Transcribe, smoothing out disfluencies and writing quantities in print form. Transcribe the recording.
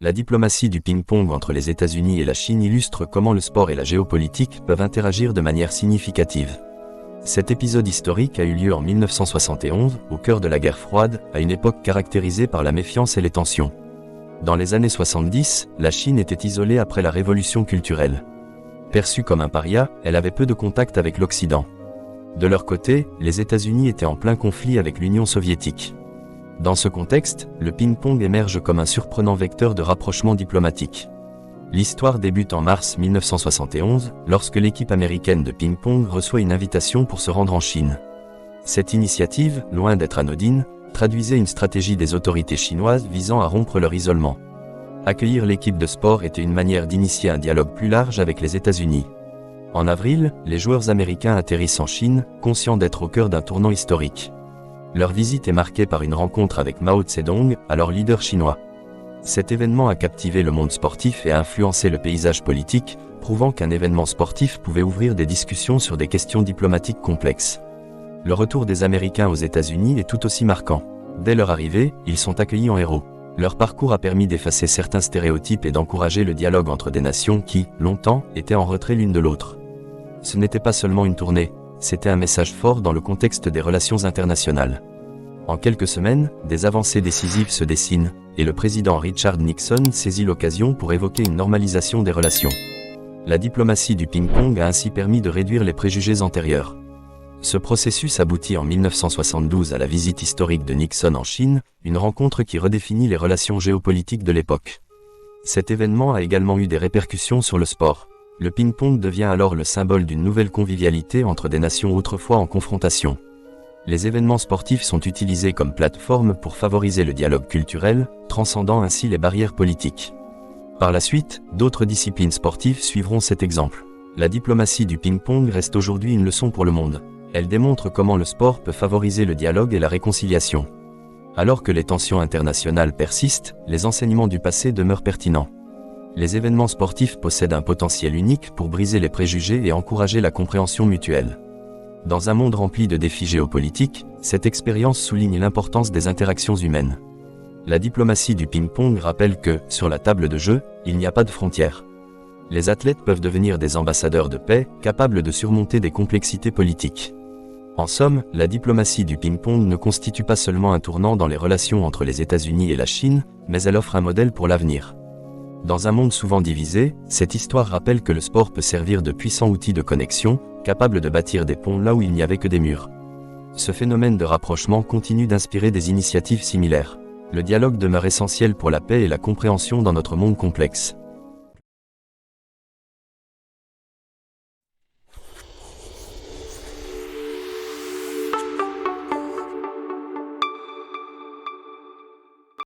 La diplomatie du ping-pong entre les États-Unis et la Chine illustre comment le sport et la géopolitique peuvent interagir de manière significative. Cet épisode historique a eu lieu en 1971, au cœur de la guerre froide, à une époque caractérisée par la méfiance et les tensions. Dans les années 70, la Chine était isolée après la révolution culturelle. Perçue comme un paria, elle avait peu de contact avec l'Occident. De leur côté, les États-Unis étaient en plein conflit avec l'Union soviétique. Dans ce contexte, le ping-pong émerge comme un surprenant vecteur de rapprochement diplomatique. L'histoire débute en mars 1971, lorsque l'équipe américaine de ping-pong reçoit une invitation pour se rendre en Chine. Cette initiative, loin d'être anodine, traduisait une stratégie des autorités chinoises visant à rompre leur isolement. Accueillir l'équipe de sport était une manière d'initier un dialogue plus large avec les États-Unis. En avril, les joueurs américains atterrissent en Chine, conscients d'être au cœur d'un tournant historique. Leur visite est marquée par une rencontre avec Mao Tse-tung, alors leader chinois. Cet événement a captivé le monde sportif et a influencé le paysage politique, prouvant qu'un événement sportif pouvait ouvrir des discussions sur des questions diplomatiques complexes. Le retour des Américains aux États-Unis est tout aussi marquant. Dès leur arrivée, ils sont accueillis en héros. Leur parcours a permis d'effacer certains stéréotypes et d'encourager le dialogue entre des nations qui, longtemps, étaient en retrait l'une de l'autre. Ce n'était pas seulement une tournée, c'était un message fort dans le contexte des relations internationales. En quelques semaines, des avancées décisives se dessinent, et le président Richard Nixon saisit l'occasion pour évoquer une normalisation des relations. La diplomatie du ping-pong a ainsi permis de réduire les préjugés antérieurs. Ce processus aboutit en 1972 à la visite historique de Nixon en Chine, une rencontre qui redéfinit les relations géopolitiques de l'époque. Cet événement a également eu des répercussions sur le sport. Le ping-pong devient alors le symbole d'une nouvelle convivialité entre des nations autrefois en confrontation. Les événements sportifs sont utilisés comme plateforme pour favoriser le dialogue culturel, transcendant ainsi les barrières politiques. Par la suite, d'autres disciplines sportives suivront cet exemple. La diplomatie du ping-pong reste aujourd'hui une leçon pour le monde. Elle démontre comment le sport peut favoriser le dialogue et la réconciliation. Alors que les tensions internationales persistent, les enseignements du passé demeurent pertinents. Les événements sportifs possèdent un potentiel unique pour briser les préjugés et encourager la compréhension mutuelle. Dans un monde rempli de défis géopolitiques, cette expérience souligne l'importance des interactions humaines. La diplomatie du ping-pong rappelle que, sur la table de jeu, il n'y a pas de frontières. Les athlètes peuvent devenir des ambassadeurs de paix, capables de surmonter des complexités politiques. En somme, la diplomatie du ping-pong ne constitue pas seulement un tournant dans les relations entre les États-Unis et la Chine, mais elle offre un modèle pour l'avenir. Dans un monde souvent divisé, cette histoire rappelle que le sport peut servir de puissant outil de connexion, capable de bâtir des ponts là où il n'y avait que des murs. Ce phénomène de rapprochement continue d'inspirer des initiatives similaires. Le dialogue demeure essentiel pour la paix et la compréhension dans notre monde complexe.